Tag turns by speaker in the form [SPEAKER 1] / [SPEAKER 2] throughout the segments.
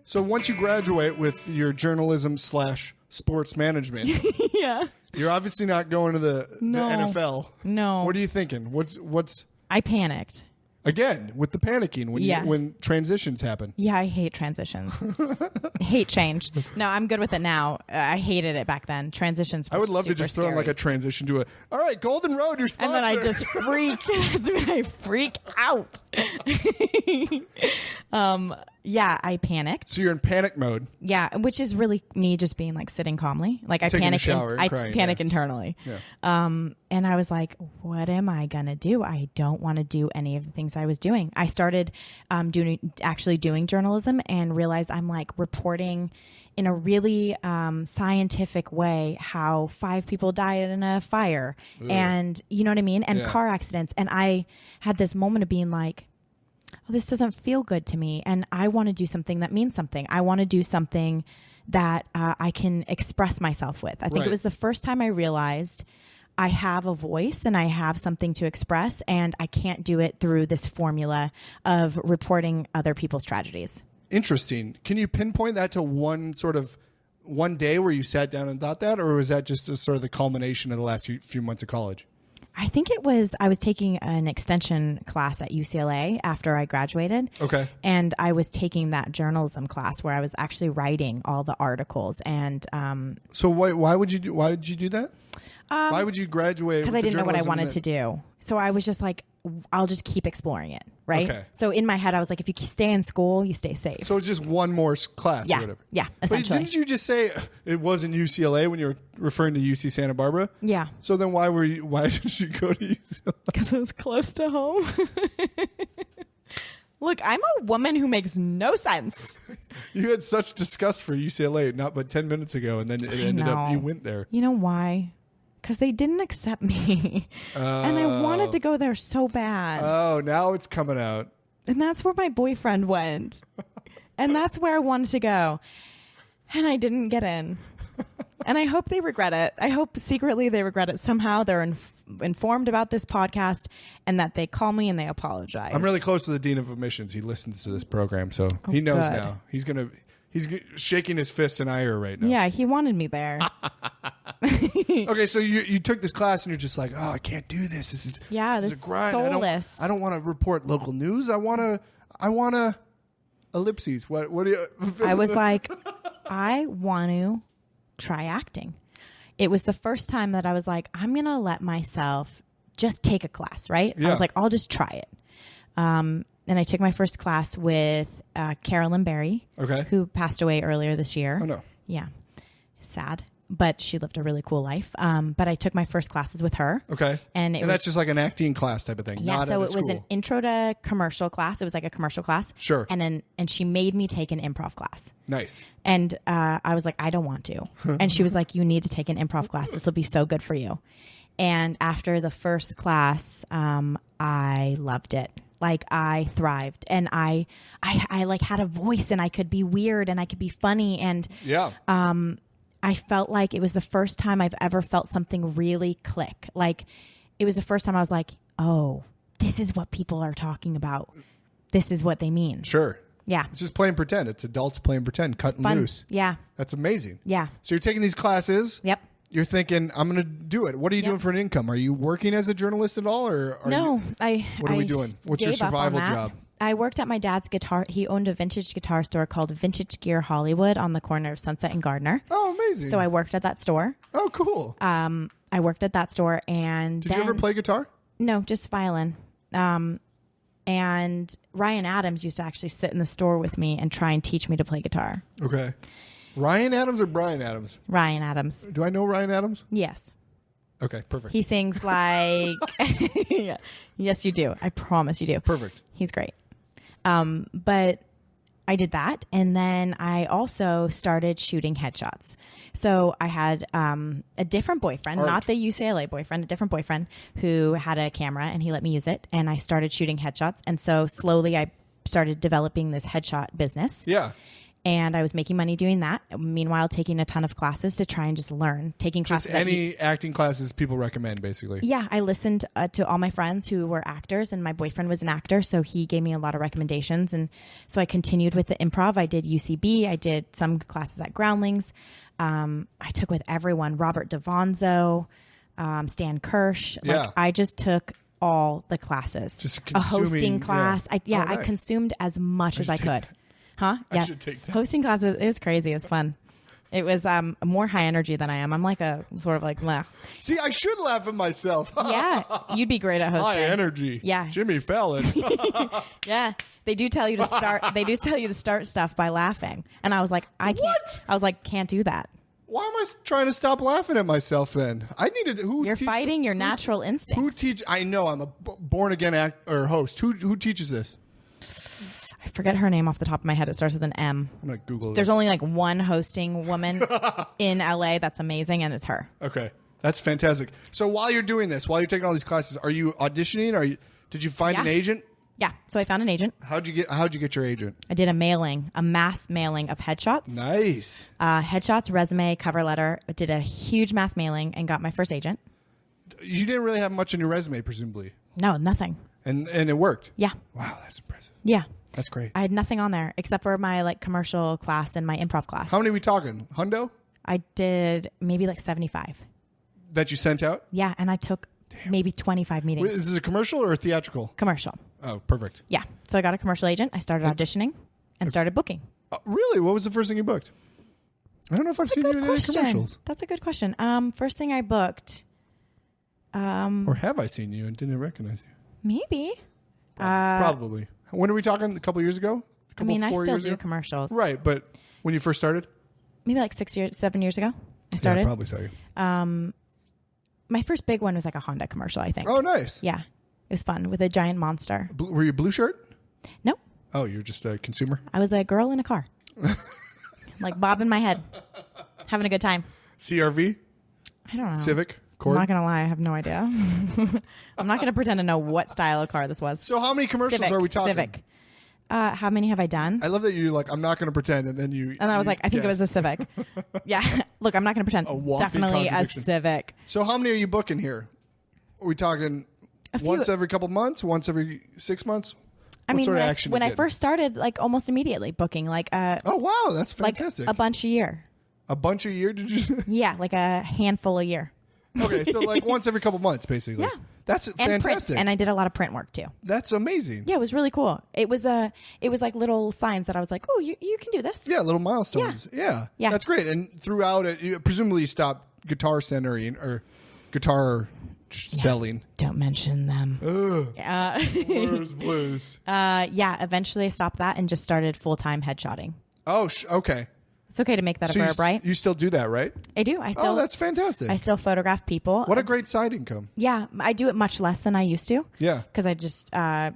[SPEAKER 1] So once you graduate with your journalism / sports management,
[SPEAKER 2] Yeah.
[SPEAKER 1] you're obviously not going to the NFL.
[SPEAKER 2] No.
[SPEAKER 1] What are you thinking? What's
[SPEAKER 2] I panicked.
[SPEAKER 1] again with the panicking when transitions happen?
[SPEAKER 2] Yeah, I hate transitions. Hate change. No, I'm good with it now. I hated it back then. Transitions were
[SPEAKER 1] I would love to
[SPEAKER 2] super
[SPEAKER 1] just throw in
[SPEAKER 2] scary.
[SPEAKER 1] like a transition to all right, Golden Road, your sponsor.
[SPEAKER 2] And then I just freak. That's when I freak out. Yeah, I panicked.
[SPEAKER 1] So you're in panic mode.
[SPEAKER 2] Yeah, which is really me just being like sitting calmly. Like I
[SPEAKER 1] Taking
[SPEAKER 2] panic.
[SPEAKER 1] a shower and
[SPEAKER 2] I
[SPEAKER 1] crying,
[SPEAKER 2] panic
[SPEAKER 1] yeah.
[SPEAKER 2] internally.
[SPEAKER 1] Yeah.
[SPEAKER 2] And I was like, what am I gonna do? I don't want to do any of the things I was doing. I started doing journalism and realized I'm like reporting in a really scientific way how 5 people died in a fire. Ugh. And you know what I mean? And car accidents. And I had this moment of being like, oh, this doesn't feel good to me. And I want to do something that means something. I want to do something that I can express myself with. I think it was the first time I realized I have a voice and I have something to express, and I can't do it through this formula of reporting other people's tragedies.
[SPEAKER 1] Interesting. Can you pinpoint that to one day where you sat down and thought that, or was that just sort of the culmination of the last few months of college?
[SPEAKER 2] I think I was taking an extension class at UCLA after I graduated.
[SPEAKER 1] Okay.
[SPEAKER 2] And I was taking that journalism class where I was actually writing all the articles. And
[SPEAKER 1] so why would you do that? Why would you graduate?
[SPEAKER 2] Because I didn't know what I wanted to do. So I was just like, I'll just keep exploring it. Right. Okay. So in my head, I was like, if you stay in school, you stay safe.
[SPEAKER 1] So it's just one more class or whatever.
[SPEAKER 2] Yeah. Essentially.
[SPEAKER 1] But didn't you just say it wasn't UCLA when you were referring to UC Santa Barbara?
[SPEAKER 2] Yeah.
[SPEAKER 1] So then why did you go to UCLA?
[SPEAKER 2] Because it was close to home. Look, I'm a woman who makes no sense.
[SPEAKER 1] You had such disgust for UCLA not but 10 minutes ago, and then it ended up you went there.
[SPEAKER 2] You know why? Because they didn't accept me. And I wanted to go there so bad.
[SPEAKER 1] Oh, now it's coming out.
[SPEAKER 2] And that's where my boyfriend went. And that's where I wanted to go. And I didn't get in. And I hope they regret it. I hope secretly they regret it. Somehow they're informed about this podcast and that they call me and they apologize.
[SPEAKER 1] I'm really close to the Dean of Admissions. He listens to this program, so he knows
[SPEAKER 2] good.
[SPEAKER 1] now. He's shaking his fists in ire right now.
[SPEAKER 2] Yeah, he wanted me there.
[SPEAKER 1] Okay, so you took this class and you're just like, oh, I can't do this. This is a grind.
[SPEAKER 2] Soulless.
[SPEAKER 1] I don't want to report local news. I want to ellipses. What do you?
[SPEAKER 2] I was like, I want to try acting. It was the first time that I was like, I'm going to let myself just take a class, right? Yeah. I was like, I'll just try it. And I took my first class with Carolyn Berry, who passed away earlier this year.
[SPEAKER 1] Oh, no.
[SPEAKER 2] Yeah. Sad. But she lived a really cool life. But I took my first classes with her.
[SPEAKER 1] Okay. And that's just like an acting class type of thing.
[SPEAKER 2] Yeah,
[SPEAKER 1] not
[SPEAKER 2] so
[SPEAKER 1] at
[SPEAKER 2] it was an intro to commercial class. It was like a commercial class.
[SPEAKER 1] Sure.
[SPEAKER 2] And she made me take an improv class.
[SPEAKER 1] Nice.
[SPEAKER 2] And I was like, I don't want to. And she was like, you need to take an improv class. This will be so good for you. And after the first class, I loved it. Like I thrived, and I like had a voice, and I could be weird, and I could be funny, and I felt like it was the first time I've ever felt something really click. Like it was the first time I was like, oh, this is what people are talking about. This is what they mean.
[SPEAKER 1] Sure.
[SPEAKER 2] Yeah.
[SPEAKER 1] It's just playing pretend. It's adults playing pretend, cutting loose.
[SPEAKER 2] Yeah.
[SPEAKER 1] That's amazing.
[SPEAKER 2] Yeah.
[SPEAKER 1] So you're taking these classes.
[SPEAKER 2] Yep.
[SPEAKER 1] You're thinking, I'm going to do it. What are you doing for an income? Are you working as a journalist at all? Or
[SPEAKER 2] no.
[SPEAKER 1] What are we doing? What's your survival job?
[SPEAKER 2] I worked at my dad's guitar. He owned a vintage guitar store called Vintage Gear Hollywood on the corner of Sunset and Gardner.
[SPEAKER 1] Oh, amazing.
[SPEAKER 2] So I worked at that store.
[SPEAKER 1] Oh, cool.
[SPEAKER 2] I worked at that store, and
[SPEAKER 1] Did you ever play guitar?
[SPEAKER 2] No, just violin. And Ryan Adams used to actually sit in the store with me and try and teach me to play guitar.
[SPEAKER 1] Okay. Ryan Adams or Brian Adams?
[SPEAKER 2] Ryan Adams.
[SPEAKER 1] Do I know Ryan Adams?
[SPEAKER 2] Yes.
[SPEAKER 1] Okay, perfect.
[SPEAKER 2] He sings like... Yeah. Yes, you do. I promise you do.
[SPEAKER 1] Perfect.
[SPEAKER 2] He's great. But I did that. And then I also started shooting headshots. So I had a different boyfriend, not the UCLA boyfriend, a different boyfriend who had a camera, and he let me use it. And I started shooting headshots. And so slowly I started developing this headshot business.
[SPEAKER 1] Yeah.
[SPEAKER 2] And I was making money doing that. Meanwhile, taking a ton of classes to try and just learn. Taking classes.
[SPEAKER 1] Just any acting classes people recommend, basically.
[SPEAKER 2] Yeah, I listened to all my friends who were actors, and my boyfriend was an actor, so he gave me a lot of recommendations. And so I continued with the improv. I did UCB. I did some classes at Groundlings. I took with everyone, Robert DeVonzo, Stan Kirsch.
[SPEAKER 1] Yeah.
[SPEAKER 2] I just took all the classes.
[SPEAKER 1] Just
[SPEAKER 2] a hosting class.
[SPEAKER 1] Yeah.
[SPEAKER 2] I consumed as much as I could. Huh?
[SPEAKER 1] I should take that.
[SPEAKER 2] Hosting classes is crazy. It's fun. It was more high energy than I am. I'm like a sort of like laugh.
[SPEAKER 1] See, I should laugh at myself.
[SPEAKER 2] Yeah, you'd be great at hosting.
[SPEAKER 1] High energy.
[SPEAKER 2] Yeah.
[SPEAKER 1] Jimmy Fallon.
[SPEAKER 2] Yeah, they do tell you to start. They do tell you to start stuff by laughing, and I was like, I can't.
[SPEAKER 1] What?
[SPEAKER 2] I was like, can't do that.
[SPEAKER 1] Why am I trying to stop laughing at myself then? I needed
[SPEAKER 2] You're fighting your natural instinct.
[SPEAKER 1] Who teach? I know I'm a born again host. Who teaches this?
[SPEAKER 2] I forget her name off the top of my head. It starts with an M.
[SPEAKER 1] I'm gonna Google this.
[SPEAKER 2] There's only like one hosting woman in LA that's amazing, and it's her.
[SPEAKER 1] Okay, that's fantastic. So while you're doing this, while you're taking all these classes, are you auditioning? Did you find an agent?
[SPEAKER 2] Yeah. So I found an agent.
[SPEAKER 1] How'd you get your agent?
[SPEAKER 2] I did a mass mailing of headshots.
[SPEAKER 1] Nice.
[SPEAKER 2] Headshots, resume, cover letter. I did a huge mass mailing and got my first agent.
[SPEAKER 1] You didn't really have much on your resume, presumably.
[SPEAKER 2] No, nothing.
[SPEAKER 1] And it worked.
[SPEAKER 2] Yeah.
[SPEAKER 1] Wow, that's impressive.
[SPEAKER 2] Yeah.
[SPEAKER 1] That's great.
[SPEAKER 2] I had nothing on there except for my like commercial class and my improv class.
[SPEAKER 1] How many are we talking? Hundo?
[SPEAKER 2] I did maybe like 75.
[SPEAKER 1] That you sent out?
[SPEAKER 2] Yeah, and I took maybe 25 meetings.
[SPEAKER 1] Wait, is this a commercial or a theatrical?
[SPEAKER 2] Commercial.
[SPEAKER 1] Oh, perfect.
[SPEAKER 2] Yeah. So I got a commercial agent. I started auditioning and started booking.
[SPEAKER 1] Really? What was the first thing you booked? I don't know if I've seen you in any commercials.
[SPEAKER 2] That's a good question. First thing I booked.
[SPEAKER 1] Or have I seen you and didn't recognize you?
[SPEAKER 2] Maybe.
[SPEAKER 1] Probably. When are we talking? A couple years ago?
[SPEAKER 2] I still do commercials.
[SPEAKER 1] Right, but when you first started?
[SPEAKER 2] Maybe like 7 years ago. I started.
[SPEAKER 1] Yeah, probably so.
[SPEAKER 2] My first big one was like a Honda commercial, I think.
[SPEAKER 1] Oh, nice.
[SPEAKER 2] Yeah. It was fun with a giant monster.
[SPEAKER 1] Were you blue shirt?
[SPEAKER 2] Nope.
[SPEAKER 1] Oh, you're just a consumer?
[SPEAKER 2] I was a girl in a car. Like bobbing my head. Having a good time.
[SPEAKER 1] CRV?
[SPEAKER 2] I don't know.
[SPEAKER 1] Civic?
[SPEAKER 2] I'm
[SPEAKER 1] Cord?
[SPEAKER 2] not going to lie. I have no idea. I'm not going to pretend to know what style of car this was.
[SPEAKER 1] So how many commercials
[SPEAKER 2] Civic,
[SPEAKER 1] are we talking?
[SPEAKER 2] Civic. How many have I done?
[SPEAKER 1] I love that you're like, I'm not going to pretend, and then you...
[SPEAKER 2] And I was like, I think it was a Civic. Yeah. Look, I'm not going to pretend.
[SPEAKER 1] A walking
[SPEAKER 2] Definitely a
[SPEAKER 1] contradiction.
[SPEAKER 2] Civic.
[SPEAKER 1] So how many are you booking here? Are we talking once every couple months? Once every 6 months? What sort of action
[SPEAKER 2] when
[SPEAKER 1] you
[SPEAKER 2] I
[SPEAKER 1] getting?
[SPEAKER 2] first started, like almost immediately booking, like
[SPEAKER 1] Oh, wow. That's
[SPEAKER 2] like
[SPEAKER 1] fantastic.
[SPEAKER 2] a bunch a year.
[SPEAKER 1] A bunch a year, did you?
[SPEAKER 2] Yeah, like a handful a year.
[SPEAKER 1] Okay, so like once every couple months, basically.
[SPEAKER 2] Yeah.
[SPEAKER 1] That's
[SPEAKER 2] And
[SPEAKER 1] fantastic.
[SPEAKER 2] print, and I did a lot of print work too.
[SPEAKER 1] That's amazing.
[SPEAKER 2] Yeah, it was really cool. It was like little signs that I was like, oh, you can do this.
[SPEAKER 1] Yeah, little milestones. Yeah.
[SPEAKER 2] Yeah.
[SPEAKER 1] That's great. And throughout it, you presumably stopped guitar centering or guitar selling.
[SPEAKER 2] Don't mention them.
[SPEAKER 1] Blues.
[SPEAKER 2] Yeah, eventually I stopped that and just started full-time headshotting.
[SPEAKER 1] Oh, okay.
[SPEAKER 2] It's okay to make that a verb, right?
[SPEAKER 1] You still do that, right?
[SPEAKER 2] I do. I still.
[SPEAKER 1] Oh, that's fantastic.
[SPEAKER 2] I still photograph people.
[SPEAKER 1] What a great side income.
[SPEAKER 2] Yeah, I do it much less than I used to.
[SPEAKER 1] Yeah.
[SPEAKER 2] Because I just I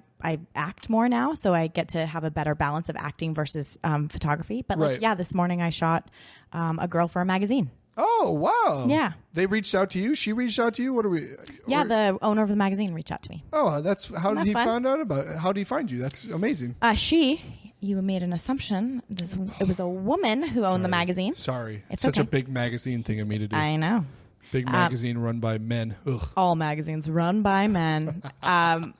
[SPEAKER 2] act more now, so I get to have a better balance of acting versus photography. But
[SPEAKER 1] Right.
[SPEAKER 2] like, yeah, this morning I shot a girl for a magazine.
[SPEAKER 1] Oh, wow.
[SPEAKER 2] Yeah.
[SPEAKER 1] They reached out to you? She reached out to you? What are we?
[SPEAKER 2] Yeah, the owner of the magazine reached out to me.
[SPEAKER 1] Oh, that's how
[SPEAKER 2] Isn't
[SPEAKER 1] did
[SPEAKER 2] that
[SPEAKER 1] he
[SPEAKER 2] fun?
[SPEAKER 1] find out about it? How did he find you? That's amazing.
[SPEAKER 2] You made an assumption. It was a woman who owned the magazine.
[SPEAKER 1] Sorry.
[SPEAKER 2] It's
[SPEAKER 1] such
[SPEAKER 2] okay.
[SPEAKER 1] a big magazine thing of me to do.
[SPEAKER 2] I know.
[SPEAKER 1] Big magazine run by men. Ugh.
[SPEAKER 2] All magazines run by men. And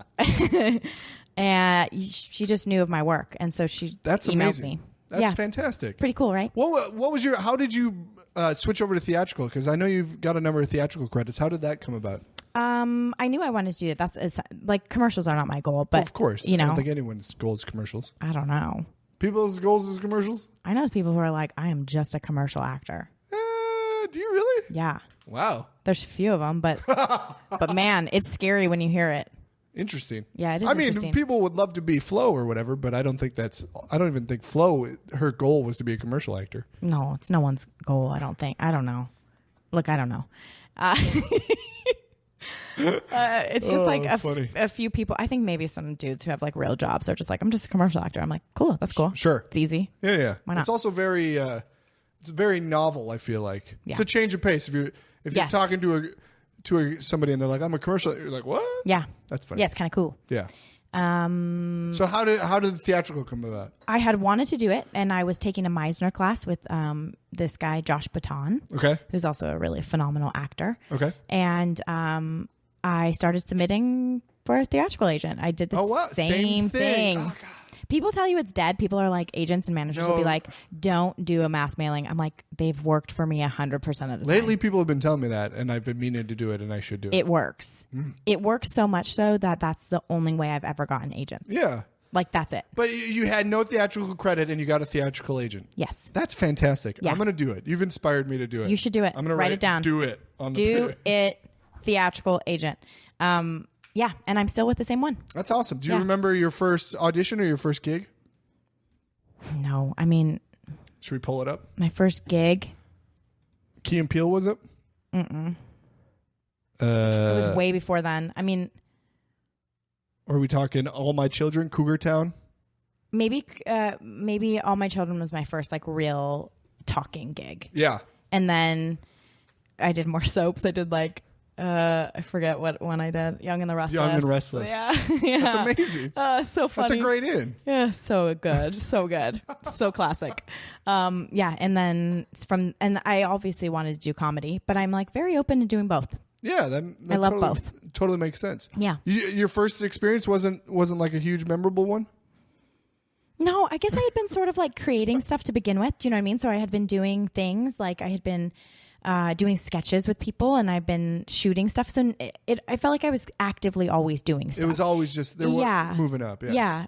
[SPEAKER 2] she just knew of my work, and so she
[SPEAKER 1] That's
[SPEAKER 2] emailed
[SPEAKER 1] amazing.
[SPEAKER 2] me.
[SPEAKER 1] That's
[SPEAKER 2] Yeah.
[SPEAKER 1] fantastic.
[SPEAKER 2] Pretty cool, right?
[SPEAKER 1] What was your? How did you switch over to theatrical? Because I know you've got a number of theatrical credits. How did that come about?
[SPEAKER 2] I knew I wanted to do it. It's like commercials are not my goal, but
[SPEAKER 1] Of course,
[SPEAKER 2] you know,
[SPEAKER 1] I don't think anyone's goal is commercials.
[SPEAKER 2] I don't know.
[SPEAKER 1] People's goals is commercials.
[SPEAKER 2] I know people who are like, I am just a commercial actor.
[SPEAKER 1] Do you really?
[SPEAKER 2] Yeah,
[SPEAKER 1] Wow,
[SPEAKER 2] there's a few of them, but but man, it's scary when you hear it.
[SPEAKER 1] interesting.
[SPEAKER 2] Yeah, it is
[SPEAKER 1] I mean,
[SPEAKER 2] interesting.
[SPEAKER 1] people would love to be Flo or whatever, but I don't think that's. I don't even think Flo. Her goal was to be a commercial actor.
[SPEAKER 2] No, it's no one's goal. I don't think. I don't know. Look, I don't know. It's just like
[SPEAKER 1] funny.
[SPEAKER 2] a few people. I think maybe some dudes who have like real jobs are just like, I'm just a commercial actor. I'm like, cool, that's cool.
[SPEAKER 1] Sure.
[SPEAKER 2] It's easy.
[SPEAKER 1] Yeah, yeah.
[SPEAKER 2] Why not?
[SPEAKER 1] It's also very. It's very novel. I feel like it's a change of pace. If you're
[SPEAKER 2] Yes.
[SPEAKER 1] talking to somebody and they're like, I'm a commercial, you're like, what?
[SPEAKER 2] Yeah.
[SPEAKER 1] That's funny.
[SPEAKER 2] Yeah, it's kind of cool.
[SPEAKER 1] Yeah. So how did the theatrical come about?
[SPEAKER 2] I had wanted to do it, and I was taking a Meisner class with this guy, Josh Baton,
[SPEAKER 1] Okay.
[SPEAKER 2] who's also a really phenomenal actor.
[SPEAKER 1] Okay.
[SPEAKER 2] And I started submitting for a theatrical agent. I did the same thing.
[SPEAKER 1] Oh, God.
[SPEAKER 2] People tell you it's dead. People are like, agents and managers will be like, don't do a mass mailing. I'm like, they've worked for me 100% of the time.
[SPEAKER 1] Lately, people have been telling me that, and I've been meaning to do it, and I should do it.
[SPEAKER 2] It works. It works so much so that that's the only way I've ever gotten agents.
[SPEAKER 1] Yeah.
[SPEAKER 2] Like, that's it.
[SPEAKER 1] But you had no theatrical credit, and you got a theatrical agent.
[SPEAKER 2] Yes.
[SPEAKER 1] That's fantastic.
[SPEAKER 2] Yeah.
[SPEAKER 1] I'm going to do it. You've inspired me to do it.
[SPEAKER 2] You should do it.
[SPEAKER 1] I'm going to
[SPEAKER 2] write it down.
[SPEAKER 1] Do it.
[SPEAKER 2] Do it. Theatrical agent. Yeah. And I'm still with the same one.
[SPEAKER 1] That's awesome. Do you remember your first audition or your first gig?
[SPEAKER 2] No. I mean,
[SPEAKER 1] should we pull it up?
[SPEAKER 2] my first gig.
[SPEAKER 1] Key and Peele, was it?
[SPEAKER 2] It was way before then. I mean,
[SPEAKER 1] are we talking All My Children, Cougar Town?
[SPEAKER 2] maybe All My Children was my first like real talking gig.
[SPEAKER 1] Yeah.
[SPEAKER 2] And then I did more soaps. I did like I forget what one I did. Young and the Restless.
[SPEAKER 1] Young and Restless.
[SPEAKER 2] Yeah. Yeah.
[SPEAKER 1] That's amazing.
[SPEAKER 2] So funny.
[SPEAKER 1] That's a great in.
[SPEAKER 2] Yeah, so good. So good. So classic. Yeah, and then and I obviously wanted to do comedy, but I'm like very open to doing both.
[SPEAKER 1] Yeah, that
[SPEAKER 2] I love
[SPEAKER 1] totally,
[SPEAKER 2] both.
[SPEAKER 1] Totally makes sense.
[SPEAKER 2] Yeah.
[SPEAKER 1] Your first experience wasn't like a huge memorable one?
[SPEAKER 2] No, I guess I had been sort of like creating stuff to begin with. Do you know what I mean? So I had been doing things like I had been doing sketches with people, and I've been shooting stuff. So I felt like I was actively always doing stuff.
[SPEAKER 1] It was always just moving up. Yeah.
[SPEAKER 2] Yeah.